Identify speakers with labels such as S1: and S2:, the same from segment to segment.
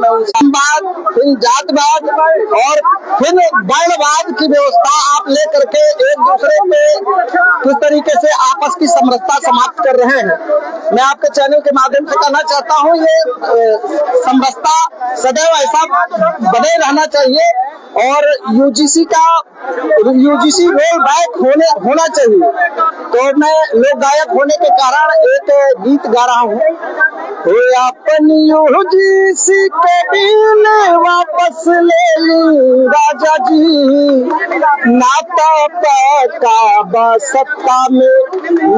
S1: मैं फिर जातवाद और फिर वर्णवाद की व्यवस्था आप लेकर के एक दूसरे पे किस तरीके से आपस की समरसता समाप्त कर रहे हैं। मैं आपके चैनल के माध्यम से कहना चाहता हूँ, ये समरसता सदैव ऐसा बने रहना चाहिए और यूजीसी रोल बैक होना चाहिए। तो मैं लोक गायक होने के कारण एक गीत गा रहा हूँ। अपन यूजीसी के बिल वापस ले ली राजा जी, नाता पका सत्ता में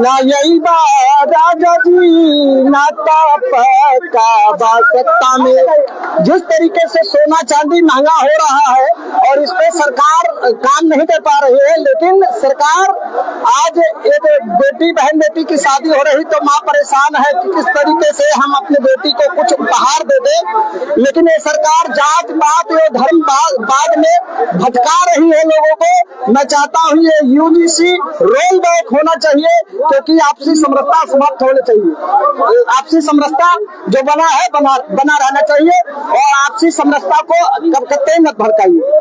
S1: ना यही राजा जी, नाता पका सत्ता में। जिस तरीके से सोना चांदी महंगा हो रहा है और इस पे सरकार काम नहीं कर पा रही है, लेकिन सरकार आज एक बेटी की शादी हो रही तो माँ परेशान है कि किस तरीके से हम अपने बेटी को कुछ उपहार दे दे, लेकिन ये सरकार जात पात और धर्मवाद में भटका रही है लोगों को। मैं चाहता हूँ ये यूजीसी रोल बैक होना चाहिए, क्योंकि आपसी समरसता समाप्त होनी चाहिए। आपसी समरसता जो बना है बना रहना चाहिए और आपसी समरसता को कतई मत भड़काइए।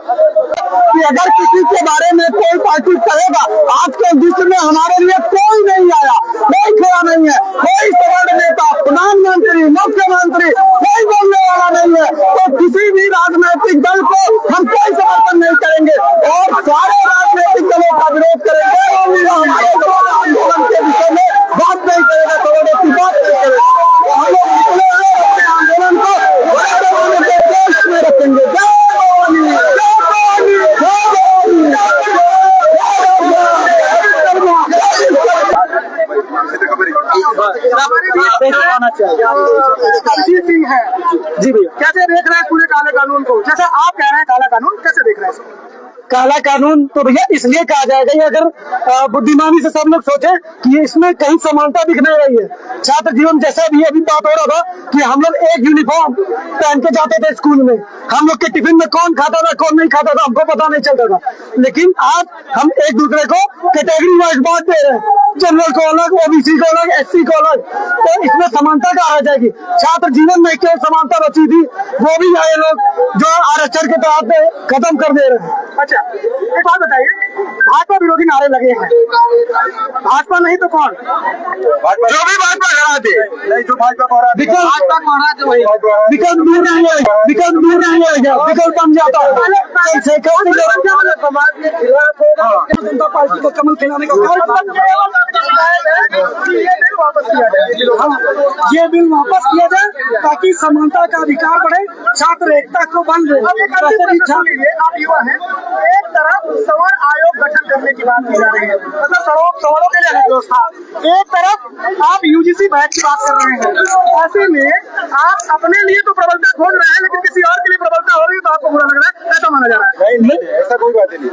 S1: कि अगर किसी के बारे में कोई पार्टी कहेगा, आज के विश्व में हमारे लिए कोई नहीं आया, कोई खड़ा नहीं है, कोई सवर्ण नेता, प्रधानमंत्री, मुख्यमंत्री कोई बोलने वाला नहीं है, तो किसी भी राजनीतिक दल को हम कोई समर्थन नहीं करेंगे और सारे राजनीतिक दलों का विरोध करेंगे। हमारे आंदोलन के विषय में बात नहीं करेगा, करोड़ों की बात नहीं करेगा। हम लोग निकले हैं अपने आंदोलन को देश में रखेंगे।
S2: है जी भैया, कैसे देख रहे हैं पूरे काले कानून को? जैसे आप कह रहे हैं काला कानून, कैसे देख रहे हैं?
S3: काला कानून तो भैया इसलिए कहा जाएगा, ये अगर बुद्धिमानी से सब लोग सोचे कि इसमें कहीं समानता दिख नहीं रही है। छात्र जीवन जैसा भी अभी बात हो रहा था कि हम लोग एक यूनिफॉर्म पहन के जाते थे स्कूल में, हम लोग के टिफिन में कौन खाता था कौन नहीं खाता था हमको पता नहीं चलता था, लेकिन आज हम एक दूसरे को कैटेगरी वाइज बांट दे रहे हैं, जनरल को अलग, ओबीसी को अलग, एससी को अलग। तो इसमें समानता कहाँ आ जाएगी? छात्र जीवन में केवल समानता बची थी, वो भी आए लोग जो आरक्षण के तहत खत्म कर दे रहे हैं।
S2: अच्छा, एक बात बताइए, भाजपा विरोधी नारे लगे हैं, भाजपा नहीं तो कौन?
S1: जो भी भाजपा हरा दे,
S2: जो भाजपा को हरा दे,
S1: भाजपा को हरा दे,
S3: विकल्प दूर नहीं आएगा, विकल्प दूर नहीं आएगा, विकल्प बन जाता है।
S2: समाज के खिलाफ जनता पार्टी को कमल खिलाने का ये बिल वापस किया जाए ताकि समानता का अधिकार बढ़े, छात्र एकता को बल दे। आप युवा हैं, एक तरफ सवर्ण आयोग गठन करने की बात की जा रही है, मतलब सवर्णों के लिए व्यवस्था, एक तरफ आप यूजीसी बैच की बात कर रहे हैं। ऐसे में आप अपने लिए तो प्रबलता खोज रहे हैं, लेकिन किसी और के लिए प्रबलता हो रही है तो आपको बुरा लग रहा है, ऐसा माना जा रहा है?
S4: नहीं, ऐसा कोई बात नहीं,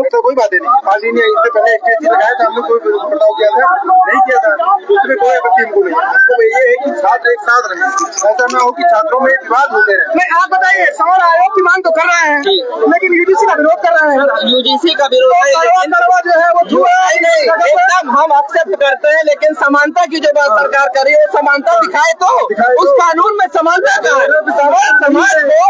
S4: ऐसा कोई बात नहीं। पार्टी ने इससे पहले स्टेज लगाया था, हम लोग कोई बदलाव किया था नहीं किया था, उसमें कोई आपत्ति हमको नहीं। हमको ये है कि छात्र एक साथ रहे, ऐसा न हो कि छात्रों में विवाद होते रहे।
S2: नहीं, आप बताइए, सवर्ण आयोग की मांग तो कर रहे हैं, लेकिन यूजीसी का विरोध कर रहे हैं।
S1: यूजीसी का विरोध
S2: जो है वो
S1: नहीं, एकदम हम एक्सेप्ट करते हैं, लेकिन समानता की जो बात सरकार कर रही है, समानता दिखाए तो उस कानून में समानता का समाज को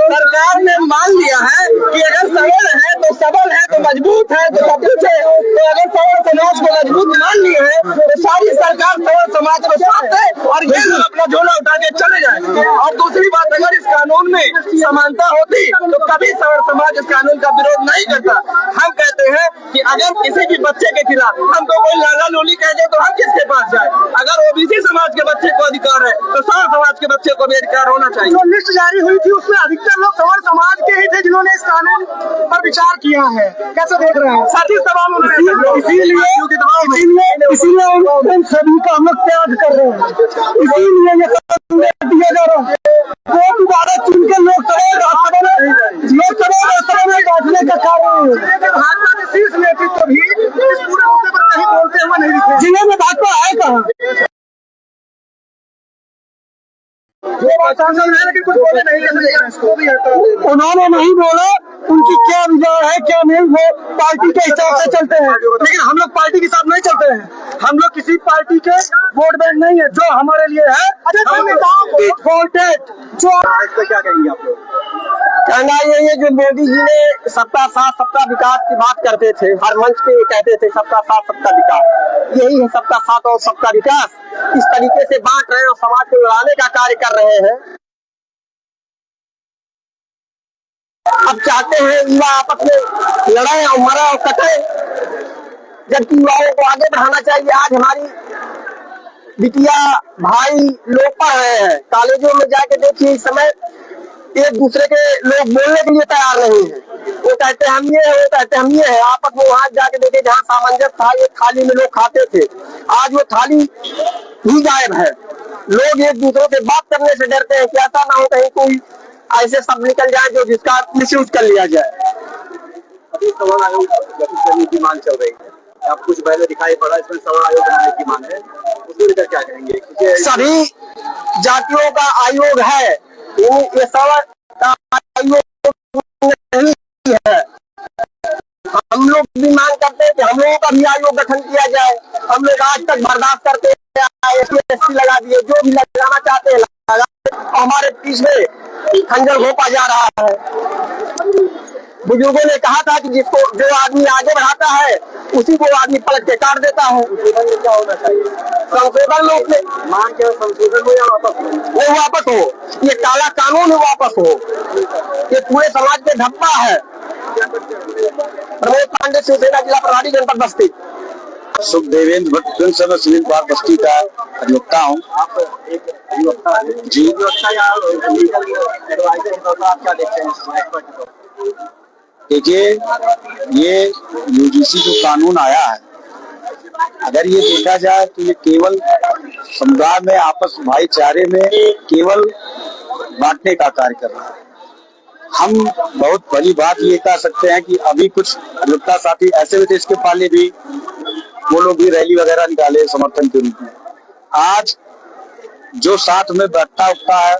S1: सरकार ने मान लिया है कि अगर सबल है तो सबल है तो मजबूत है तो सब कुछ है। तो अगर सबल समाज को मजबूत मान लिया है तो सारी सरकार सबल समाज को साथ है और ये अपना झोला उठा के चले जाए। और दूसरी बात, अगर इस कानून में समानता होती तो कभी सबल समाज इस कानून का विरोध नहीं करता। हम कहते हैं कि अगर किसी भी बच्चे के खिलाफ हमको कोई लाला लोली कह दे तो हम किसके पास जाए? अगर ओबीसी समाज के बच्चे को अधिकार है तो सवर्ण समाज के बच्चे को भी अधिकार होना चाहिए।
S2: जो लिस्ट जारी हुई थी उसमें अधिकतर लोग सवर्ण समाज के ही थे जिन्होंने इस कानून पर विचार किया है, कैसे देख रहे हैं?
S3: साथी सभा में इसीलिए हम सभी का हम लोग त्याग कर रहे हैं, इसीलिए ये दिया जा रहा है। वो दोबारा चुन के लोग बैठने का कारण
S2: भाजपा के शीर्ष नेतृत्व भी इस पूरे मुद्दे पर कहीं बोलते हुए नहीं दिखे।
S3: जिले में भाजपा है कहाँ?
S2: लेकिन कुछ बोले नहीं, इसको भी हटा।
S3: उन्होंने नहीं बोला उनकी क्या विचार है क्या नहीं, वो पार्टी के हिसाब से चलते हैं, लेकिन हम लोग पार्टी के साथ नहीं चलते हैं। हम लोग किसी पार्टी के वोट बैंक नहीं है। जो हमारे लिए है जो
S4: क्या कहेंगे आप लोग?
S1: कहना यही है, जो मोदी जी ने सबका साथ सबका विकास की बात करते थे, हर मंच पे कहते थे सबका साथ सबका विकास, यही है सबका साथ और सबका विकास। इस तरीके से बांट रहे हैं और समाज को लड़ाने का कार्य कर रहे हैं। अब चाहते हैं युवा आपस में लड़ाई और मरा और कटे, जबकि युवाओं को आगे बढ़ाना चाहिए। आज हमारी बिटिया भाई लोग पढ़ रहे हैं, कॉलेजों में जाके देखिए इस समय एक दूसरे के लोग बोलने के लिए तैयार नहीं है। वो कहते हम ये है, वो कहते हम ये है। आपस में वहां जाके देखे जहाँ सामंजस्य था, एक थाली में लोग खाते थे, आज वो थाली ही गायब है। लोग एक दूसरे से बात करने से डरते हैं कि ऐसा ना हो कहीं कोई ऐसे सब निकल जाए जो जिसका मिसयूज कर लिया जाए।
S4: अभी सवाल आयोग गठित करने की मांग चल रही है, आप कुछ पहले दिखाई पड़ा इसमें सवाल आयोग बनाने की मांग है, उसको लेकर क्या कहेंगे?
S1: सभी जातियों का आयोग है, ये सवाल का आयोग नहीं है। हम लोग भी मांग करते हैं कि हम लोगों का भी आयोग गठन किया जाए। हम लोग आज तक बर्दाश्त करते SC लगा दिए, जो भी लगाना चाहते हैं लगा, हमारे पीछे खंजर घोंपा जा रहा है। बुजुर्गों ने कहा था कि जिसको जो आदमी आगे बढ़ाता है उसी को आदमी पलट के काट देता है।
S4: क्या होना चाहिए?
S1: संशोधन में उसने
S4: मांग के संशोधन हो या वापस हो?
S1: वो वापस हो, ये काला कानून वापस हो, ये पूरे समाज पे धब्बा है। प्रमोद पांडे, शिवसेना जिला प्रभारी, जनपद बस्ती।
S5: सुखदेवेंद्र भट्ट सिविल पार्क बस्ती का अधिवक्ता हूँ।
S4: आप एक अधिवक्ता हैं
S5: जी।
S4: अधिवक्ता या लीगल एडवाइजर के तौर पर आप क्या देखते हैं एक्सपर्ट के तौर पर?
S5: देखिए, ये UGC जो कानून आया है, अगर ये देखा जाए तो ये केवल समुदाय में आपस भाईचारे में केवल बांटने का कार्य कर रहा है। हम बहुत बड़ी बात ये कह सकते हैं कि अभी कुछ अधिवक्ता साथी ऐसे भी थे, इसके पहले भी वो लोग भी रैली वगैरह निकाले समर्थन के रूप में। आज जो साथ में बैठता उठता है,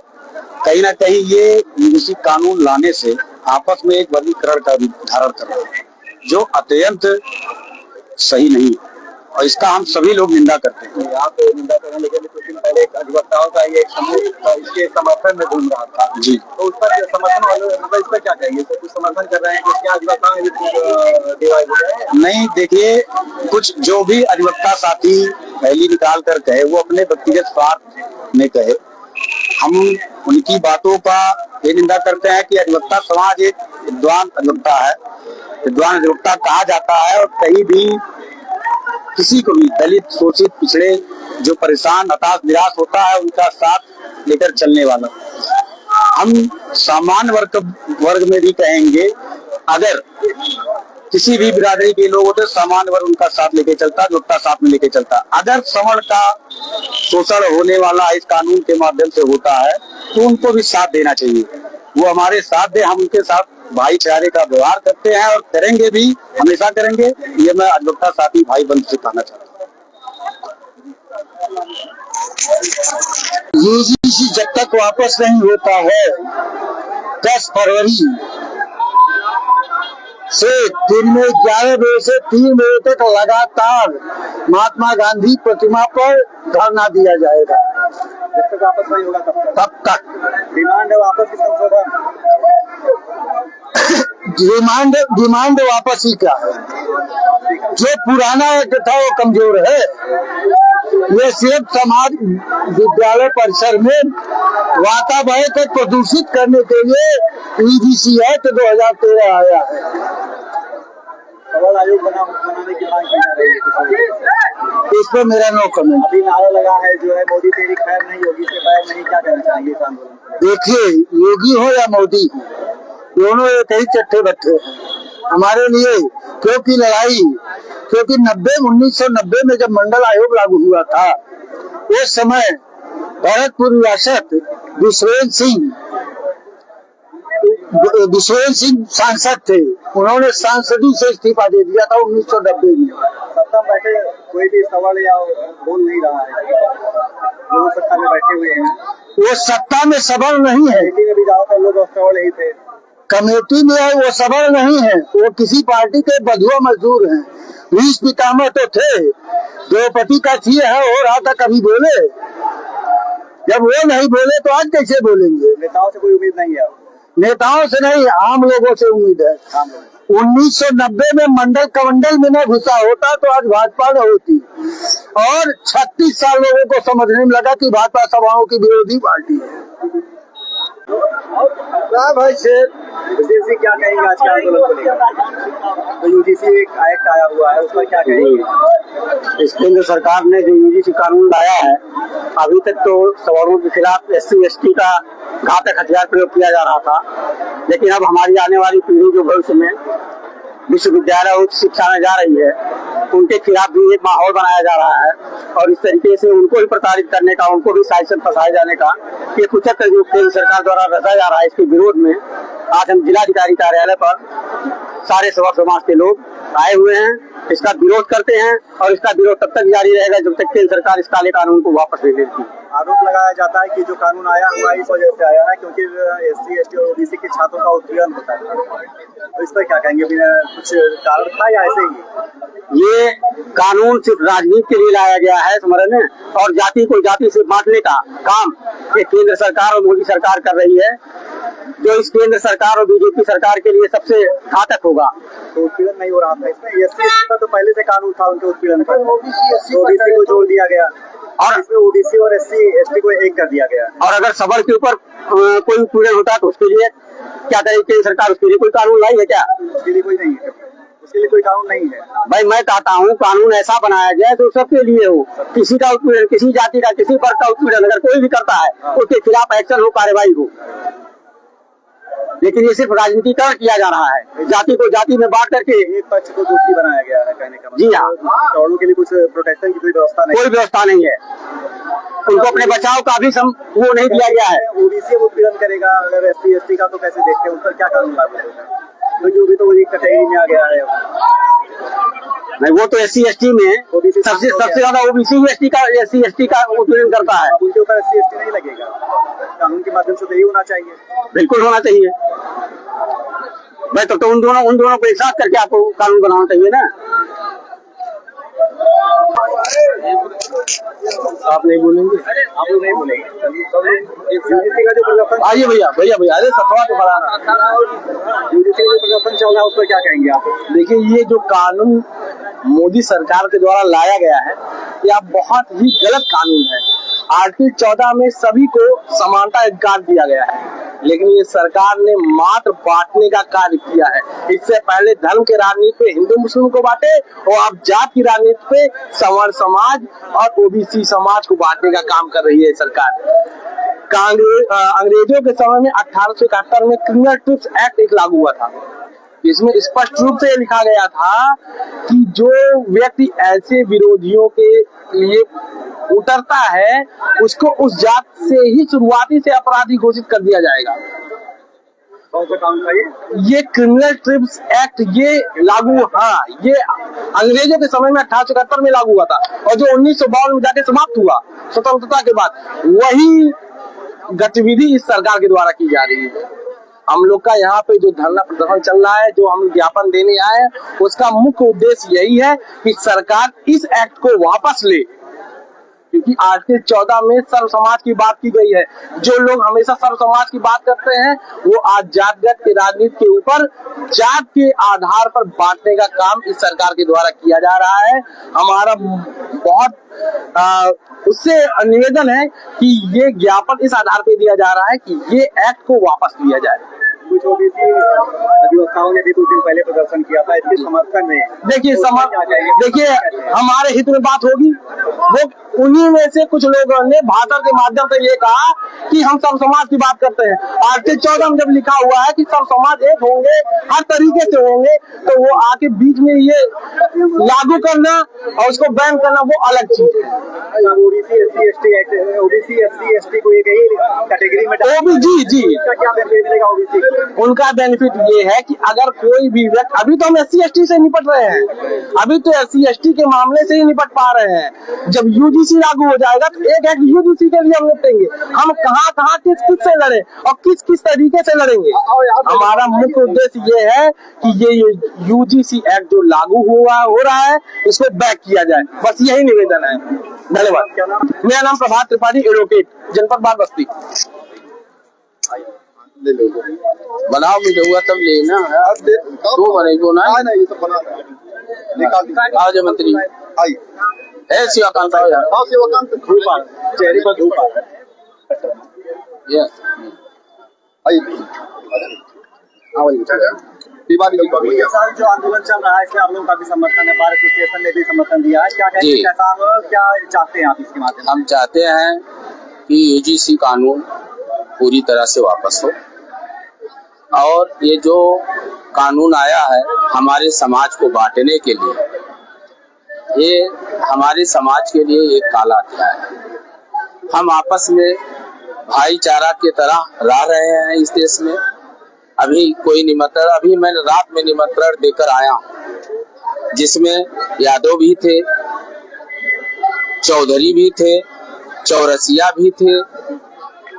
S5: कहीं ना कहीं ये UGC कानून लाने से आपस में एक वर्गीकरण का रूप धारण कर रहा है, जो अत्यंत सही नहीं है, और इसका हम सभी लोग निंदा करते हैं।
S4: आप निंदा करें, लेकिन कुछ दिन पहले एक अधिवक्ताओं का ये समूह इसके समर्थन में घूम रहा था
S5: जी,
S4: तो उस पर समर्थन वाले मतलब इस पर क्या कहेंगे? तो कुछ समर्थन कर रहे हैं कि क्या अधिवक्ताओं में डिवाइड हो गया?
S5: नहीं, देखिए, कुछ जो भी अधिवक्ता साथी रैली निकाल कर कहे, वो अपने व्यक्तिगत स्वार्थ में कहे। हम उनकी बातों का ये निंदा करते हैं कि अधिवक्ता समाज एक विद्वान अधिवक्ता है, विद्वान अधिवक्ता कहा जाता है, और कहीं भी किसी को भी दलित, शोषित, पिछड़े, जो परेशान, हताश, निराश होता है, उनका साथ लेकर चलने वाला। हम सामान्य वर्ग में भी कहेंगे, अगर किसी भी बिरादरी के लोग होते, सामान्य वर्ग उनका साथ लेके चलता, अधिवक्ता साथ में लेके चलता। अगर सवर्ण का शोषण होने वाला इस कानून के माध्यम से होता है तो उनको भी साथ देना चाहिए। वो हमारे साथ दे, हम उनके साथ भाईचारे का व्यवहार करते हैं और करेंगे भी, हमेशा करेंगे। ये मैं अधिवक्ता साथी भाई बंधु से कहना चाहता हूँ। UGC जब तक वापस नहीं होता है 10 फरवरी से दिन में 11 बजे से 3 बजे तक लगातार महात्मा गांधी प्रतिमा पर धरना दिया जाएगा।
S4: जब तक वापस नहीं होगा तब
S5: तक
S4: डिमांड है वापस की संशोधन।
S5: डिमांड वापसी का है। जो पुराना एक्ट था वो कमजोर है। ये सिर्फ समाज विद्यालय परिसर में वातावरण को प्रदूषित करने के लिए UGC एक्ट 2013 आया है।
S4: सवाल आयोग बनाने की मांग की जा रही है,
S5: इस पर मेरा नो कमेंट।
S4: अभी नारा लगा है जो है मोदी तेरी खैर नहीं, योगी से खैर नहीं, क्या कहना चाहेंगे इस आंदोलन?
S5: देखिए, योगी हो या मोदी, दोनों एक ही चट्टे बट्टे हैं हमारे लिए। क्योंकि 1990 में जब मंडल आयोग लागू हुआ था, उस समय भरतपुर रियासत विश्वेंद्र सिंह सांसद थे। उन्होंने सांसदी से इस्तीफा दे दिया था 1990 में।
S4: सत्ता में बैठे कोई भी सवाल या बोल नहीं रहा है, जो सत्ता में बैठे हुए हैं।
S5: वो सत्ता में सबल नहीं है।
S4: में भी ज्यादातर लोग सवाल यही थे।
S1: कमेटी में है वो सबल नहीं है, वो किसी पार्टी के बधुआ मजदूर हैं। भीष पितामह तो थे, द्रौपदी का सिंह है हो रहा था, कभी बोले? जब वो नहीं बोले तो आज कैसे बोलेंगे?
S4: नेताओं से कोई उम्मीद नहीं है?
S1: नेताओं से नहीं, आम लोगों से उम्मीद है। 1990 में मंडल कमंडल में न घुसा होता तो आज भाजपा न होती, और 36 साल लोगों को समझने में लगा कि भाजपा सभाओं की विरोधी पार्टी है।
S4: भाई यूजीसी क्या कहेंगे आज के आंदोलन को लेकर? तो यूजीसी एक एक्ट आया हुआ है, उस पर क्या कहेंगे?
S5: इस केंद्र सरकार ने जो यूजीसी कानून लाया है, अभी तक तो सवर्णों के खिलाफ SC/ST का घातक हथियार प्रयोग किया जा रहा था, लेकिन अब हमारी आने वाली पीढ़ी जो भविष्य में विश्वविद्यालय उच्च शिक्षा में जा रही है, उनके खिलाफ भी एक माहौल बनाया जा रहा है, और इस तरीके से उनको भी प्रताड़ित करने का, उनको भी साजिश फंसाए जाने का ये कुचक्र जो केंद्र सरकार द्वारा रचा जा रहा है, इसके विरोध में आज हम जिलाधिकारी कार्यालय पर सारे सवर्ण समाज के लोग आए हुए हैं। इसका विरोध करते हैं, और इसका विरोध तब तक जारी रहेगा जब तक केंद्र सरकार इस काले कानून को वापस ले लेती है।
S4: आरोप लगाया जाता है कि जो कानून आया हुआ इस वजह से आया है क्योंकि SC/ST और OBC के छात्रों का उत्पीड़न होता है, तो इस पर क्या कहेंगे? कुछ कारण था या ऐसे ही?
S5: ये कानून सिर्फ राजनीति के लिए लाया गया है स्मरण में, और जाति को जाति से बांटने का काम ये केंद्र सरकार और मोदी सरकार कर रही है, जो इस केंद्र सरकार और बीजेपी सरकार के लिए सबसे घातक होगा।
S4: तो उत्पीड़न नहीं हो रहा था इसमें? SC/ST का तो पहले से कानून था उनके उत्पीड़न का, OBC को जोड़ दिया गया, और इसमें OBC और SC/ST को एक कर दिया गया।
S5: और अगर सबर के ऊपर कोई उत्पीड़न होता है तो उसके लिए क्या करेगी केंद्र सरकार? उसके लिए कोई कानून लाई है क्या?
S4: उसके लिए कोई नहीं है, उसके लिए कोई कानून नहीं है।
S5: भाई मैं कहता हूँ कानून ऐसा बनाया जाए तो सबके लिए हो, किसी का उत्पीड़न, किसी जाति का, किसी वर्ग का उत्पीड़न अगर कोई भी करता है उसके खिलाफ एक्शन हो, कार्रवाई हो। लेकिन ये सिर्फ राजनीतिकरण किया जा रहा है, जाति को जाति में बांट करके
S4: एक पक्ष को दोषी बनाया गया है, कहने का मतलब।
S5: जी हाँ,
S4: सवर्णों के लिए कुछ प्रोटेक्शन की कोई व्यवस्था नहीं,
S5: कोई व्यवस्था नहीं है, उनको अपने बचाव का भी वो नहीं दिया गया है।
S4: OBC उत्पीड़न करेगा, अगर SC/ST का तो कैसे देखते हैं, उन पर क्या कानून लागू होगा? तो जो भी तो वही कैटेगरी में आ गया है।
S5: नहीं, वो तो SC/ST में सबसे ज्यादा SC/ST का उत्पीड़न करता है।
S4: उनके ऊपर SC/ST नहीं लगेगा, कानून के माध्यम से तो यही होना चाहिए।
S5: बिल्कुल होना चाहिए भाई, तो उन दोनों को एक साथ करके आपको कानून बनाना चाहिए ना। आप नहीं बोलेंगे?
S4: आप लोग नहीं बोलेंगे? यूजीसी का जो प्रदर्शन,
S5: आइए भैया अरे सफवा तो बढ़ाना।
S4: यूजीसी का जो प्रदर्शन चल रहा है उस पर क्या कहेंगे आप?
S5: देखिए, ये जो कानून मोदी सरकार के द्वारा लाया गया है, यह बहुत ही गलत कानून है। आर्टिकल 14 में सभी को समानता अधिकार दिया गया है, लेकिन ये सरकार ने मात्र बांटने का कार्य किया है। इससे पहले धर्म के राजनीति पे हिंदू मुस्लिम को बांटे, और अब जात की राजनीति पे सवर्ण समाज और OBC समाज को बांटने का काम कर रही है सरकार। अंग्रेजों के समय में 1871 में क्रिमिनल ट्रिब्यूनल्स एक्ट एक लागू हुआ था, इसमें स्पष्ट रूप से लिखा गया था कि जो व्यक्ति ऐसे विरोधियों के लिए उतरता है उसको उस जात से ही शुरुआती से अपराधी घोषित कर दिया जाएगा।
S4: कौन सा कानून था
S5: ये क्रिमिनल ट्रिब्यूनल्स एक्ट, ये लागू, हाँ, ये अंग्रेजों के समय में 1871 में लागू हुआ था, और जो 1952 में जाके समाप्त हुआ स्वतंत्रता के बाद, वही गतिविधि इस सरकार के द्वारा की जा रही है। हम लोग का यहाँ पे जो धरना प्रदर्शन चल रहा है, जो हम ज्ञापन देने आए हैं, उसका मुख्य उद्देश्य यही है कि सरकार इस एक्ट को वापस ले, क्योंकि आर्टिकल 14 में सर्व समाज की बात की गई है। जो लोग हमेशा सर्व समाज की बात करते हैं वो आज जातगत के राजनीति के ऊपर जात के आधार पर बांटने का काम इस सरकार के द्वारा किया जा रहा है। हमारा बहुत उससे निवेदन है कि ये ज्ञापन इस आधार पर दिया जा रहा है कि ये एक्ट को वापस लिया जाए।
S4: कुछ OBC अधिवक्ताओं ने भी कुछ दिन पहले प्रदर्शन किया था इसके समर्थन में।
S5: देखिए हमारे हित में बात होगी, वो उन्हीं में से कुछ लोगों ने भाषण के माध्यम से ये कहा कि हम सब समाज की बात करते हैं। आर्टिकल 14 में जब लिखा हुआ है कि सब समाज एक होंगे, हर तरीके से होंगे, तो वो आके बीच में ये लागू करना और उसको बैन करना वो अलग चीज है।
S4: OBC SC ST को एक ही कैटेगरी में
S5: जी
S4: क्या बेनिफिट मिलेगा OBC को?
S1: उनका बेनिफिट ये है कि अगर कोई भी व्यक्ति, अभी तो हम SC/ST से निपट रहे हैं, अभी तो SC/ST के मामले से ही निपट पा रहे हैं। जब UGC लागू हो जाएगा तो एक UGC के लिए हम निपटेंगे। हम कहाँ किस से लड़े और किस तरीके से लड़ेंगे। हमारा मुख्य उद्देश्य ये है कि ये UGC एक्ट जो लागू हो रहा है इसको बैक किया जाए, बस यही निवेदन है। धन्यवाद। मेरा नाम प्रभात त्रिपाठी, एडवोकेट, जनपद बार बस्ती।
S5: बनाओ भी दूंगा तब लेना तो बनेगो ना।
S4: ये सब बना
S5: आज मंत्री
S4: आई
S5: शिवाकांत आओ यार।
S4: हाँ शिवाकांत
S1: चेहरे पर धूप आ रहा है।
S4: आई
S2: सर, जो आंदोलन चल रहा है इसमें आप लोगों का भी समर्थन है, बार एसोसिएशन ने भी समर्थन दिया है, क्या
S5: जी।
S2: कैसा क्या चाहते हैं आप इसके माध्यम से?
S5: हम चाहते हैं कि UGC कानून पूरी तरह से वापस हो और ये जो कानून आया है हमारे समाज को बांटने के लिए, ये हमारे समाज के लिए एक काला अध्याय है। हम आपस में भाईचारा की तरह रह रहे हैं इस देश में। अभी कोई निमंत्रण, अभी मैं रात में निमंत्रण देकर आया हूँ जिसमें यादव भी थे, चौधरी भी थे, चौरसिया भी थे,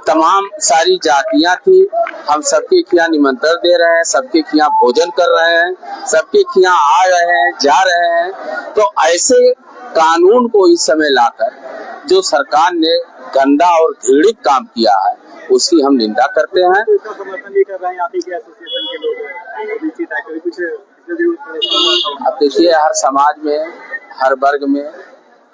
S5: तमाम सारी जातियां थी। हम सबके खिया निमंत्रण दे रहे हैं, सबके खिया भोजन कर रहे हैं, सबके खिया आ रहे हैं, जा रहे हैं। तो ऐसे कानून को इस समय लाकर जो सरकार ने गंदा और घृणित काम किया है उसकी हम निंदा करते हैं।
S2: इसका समर्थन भी कर रहे हैं आप ही के एसोसिएशन के लोग कुछ?
S5: अब देखिए, हर समाज में, हर वर्ग में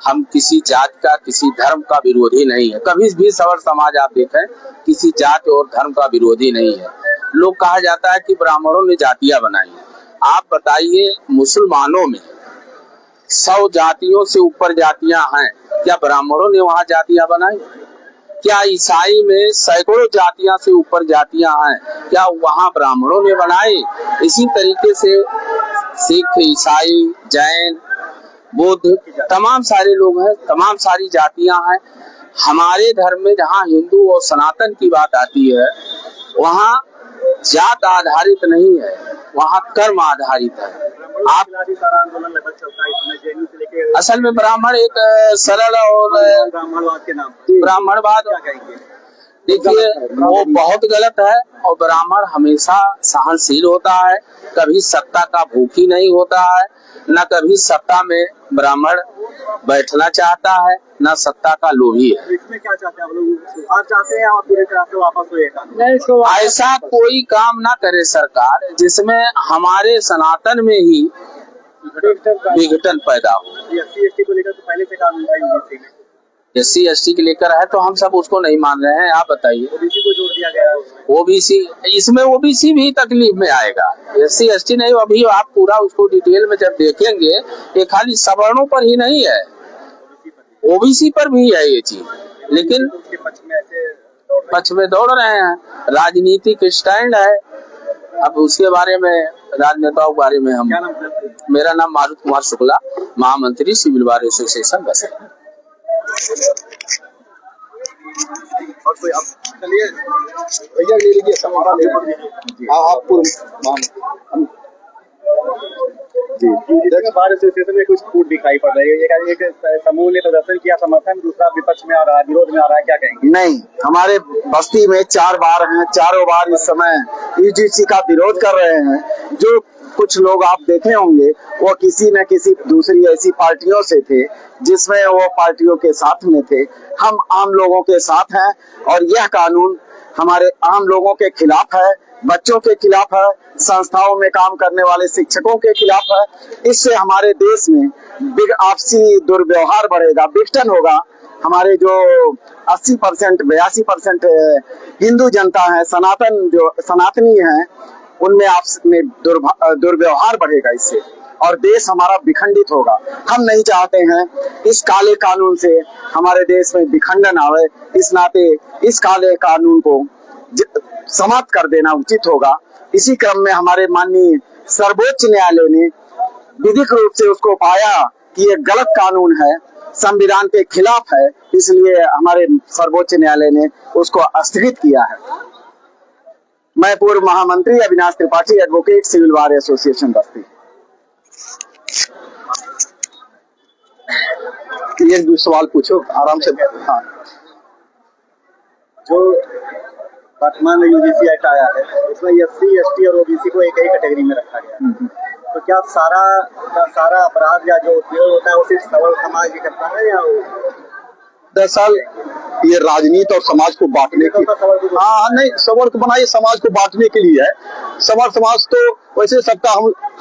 S5: हम किसी जात का, किसी धर्म का विरोधी नहीं है। कभी भी सवर समाज आप देखें किसी जात और धर्म का विरोधी नहीं है। लोग कहा जाता है कि ब्राह्मणों ने जातियां बनाई। आप बताइए, मुसलमानों में 100 जातियों से ऊपर जातियां हैं, क्या ब्राह्मणों ने वहां जातियां बनाई? क्या ईसाई में सैकड़ों जातियां से ऊपर जातियां हैं, क्या वहां ब्राह्मणों ने बनाई? इसी तरीके से सिख, ईसाई, जैन, बुद्ध, तमाम सारे लोग हैं, तमाम सारी जातियां हैं। हमारे धर्म में जहाँ हिंदू और सनातन की बात आती है वहाँ जात आधारित नहीं है, वहाँ कर्म आधारित है। आप असल में ब्राह्मण एक सरल और
S2: ब्राह्मणवाद के नाम
S5: ब्राह्मणवाद, देखिए वो बहुत गलत है। और ब्राह्मण हमेशा सहनशील होता है, कभी सत्ता का भूखी नहीं होता है, न कभी सत्ता में ब्राह्मण बैठना चाहता है, न सत्ता का लोभी है।
S2: इसमें क्या चाहते हैं आप लोग? आप चाहते हैं आप पूरी तरह से वापस हो ये कानून?
S5: ऐसा कोई काम ना करे सरकार जिसमें हमारे सनातन में ही विघटन पैदा हो।
S2: SC/ST को लेकर तो पहले से कानून था UGC में।
S5: SC/ST के लेकर है तो हम सब उसको नहीं मान रहे हैं। आप बताइए।
S2: OBC को जोड़ दिया गया है उसमें।
S5: OBC, इसमें OBC भी तकलीफ में आएगा, SC/ST नहीं। अभी आप पूरा उसको डिटेल में जब देखेंगे, ये खाली सवर्णों पर ही नहीं है, OBC पर भी है ये चीज, लेकिन
S2: उसके पक्ष में
S5: दौड़ रहे हैं। राजनीतिक स्टैंड है। अब उसके बारे में, राजनेताओं के बारे में हम, मेरा नाम मारुत कुमार शुक्ला, महामंत्री सिविल बार एसोसिएशन बस।
S4: और कोई आप चलिए भैया ले लीजिए समारा ले लीजिए। आप
S2: बार एसोसिएशन में कुछ फूट दिखाई पड़ रही है। एक समूह ने प्रदर्शन किया समर्थन, दूसरा विपक्ष में आ रहा है, विरोध में आ रहा है, क्या कहेंगे?
S1: नहीं, हमारे बस्ती में 4 बार हैं, चारों बार इस समय UGC का विरोध कर रहे हैं। जो कुछ लोग आप देखे होंगे वो किसी न किसी दूसरी ऐसी पार्टियों से थे जिसमें वो पार्टियों के साथ में थे। हम आम लोगों के साथ हैं और यह कानून हमारे आम लोगों के खिलाफ है, बच्चों के खिलाफ है, संस्थाओं में काम करने वाले शिक्षकों के खिलाफ है। इससे हमारे देश में आपसी दुर्व्यवहार बढ़ेगा, विघटन होगा। हमारे जो 80% 82% हिंदू जनता है, सनातनी है, उनमें आपस में दुर्व्यवहार बढ़ेगा इससे, और देश हमारा विखंडित होगा। हम नहीं चाहते हैं इस काले कानून से हमारे देश में विखंडन आवे। इस नाते इस काले कानून को समाप्त कर देना उचित होगा। इसी क्रम में हमारे माननीय सर्वोच्च न्यायालय ने विधिक रूप से उसको पाया कि ये गलत कानून है, संविधान के खिलाफ है, इसलिए हमारे सर्वोच्च न्यायालय ने उसको स्थगित किया है। मैं पूर्व महामंत्री Avinash Tripathi, advocate, civil bar association Basti. एक दो सवाल पूछो आराम से। हाँ,
S4: जो वर्तमान में यूजीसी एक्ट आया है उसमें SC, ST और OBC को एक ही कैटेगरी में रखा गया है, तो क्या सारा अपराध या जो उपयोग होता है वो सिर्फ सबल समाज ही करता है या
S1: दरअसल ये राजनीति और समाज को बांटने की, हाँ नहीं, सबल को बनाइए, समाज को बांटने के लिए है। सबल समाज तो वैसे सबका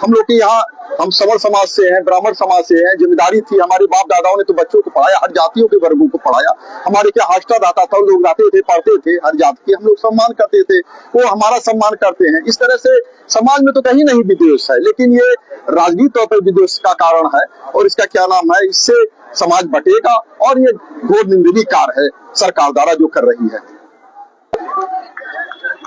S1: हम लोग के यहाँ, हम सबल समाज से हैं, ब्राह्मण समाज से हैं। जिम्मेदारी थी, हमारे बाप दादाओं ने तो बच्चों को पढ़ाया, हर जातियों के वर्गों को पढ़ाया। हमारे क्या हॉस्टल आता था, लोग आते थे, पढ़ते थे, हर जाति के हम लोग सम्मान करते थे, वो हमारा सम्मान करते हैं। इस तरह से समाज में तो कहीं नहीं विद्वेष है, लेकिन ये राजनीतिक तौर पर विद्वेष का कारण है और इसका क्या नाम है, इससे समाज बटेगा और ये घोर निंदनीय कार्य है सरकार द्वारा जो कर रही है।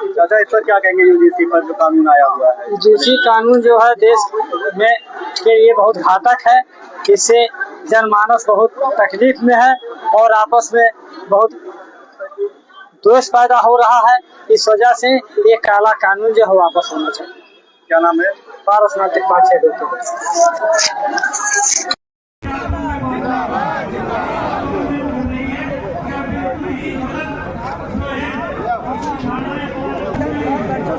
S4: चाचा इस पर क्या कहेंगे, यूजीसी पर जो कानून आया हुआ है?
S3: यूजीसी कानून जो है देश में के लिए बहुत घातक है। इससे जनमानस बहुत तकलीफ में है और आपस में बहुत द्वेष पैदा हो रहा है। इस वजह से ये काला कानून जो है वापस होना चाहिए।
S4: क्या नाम है?
S3: पारसनाथ त्रिपाठी।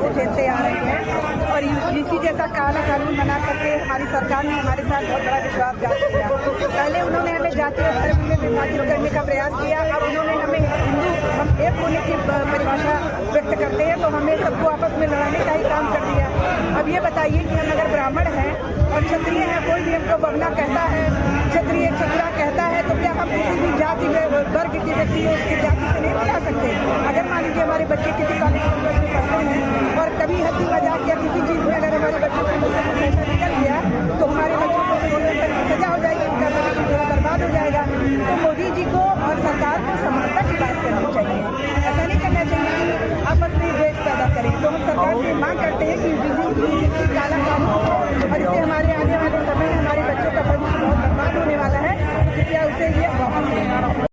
S6: खेलते आ रहे हैं और यूजीसी जैसा काला कानून बना करके हमारी सरकार ने हमारे साथ बहुत बड़ा विश्वासघात किया। पहले उन्होंने हमें जाति और धर्म में विभाजित करने का प्रयास किया, अब उन्होंने हमें हिंदू, हम एक होने की परिभाषा व्यक्त करते हैं तो हमें सबको आपस में लड़ाने का ही काम कर दिया। अब ये बताइए कि हम अगर ब्राह्मण हैं और क्षत्रिय हैं, कोई भी हमको बगना कहता है, क्षत्रिय क्षत्रा कहता है, तो क्या हम किसी भी जाति में वर्ग के व्यक्ति को उसकी जाति से नहीं बता सकते? अगर मान लीजिए हमारे बच्चे किसी कॉलेज में पढ़ते हैं और कभी हंसी मजाक या किसी चीज में अगर हमारे बच्चों को ऐसा निकल गया तो हमारे बच्चों को जीवन भर की सजा हो जाएगी, उनका भविष्य पूरा बर्बाद हो जाएगा। तो मोदी जी को और सरकार को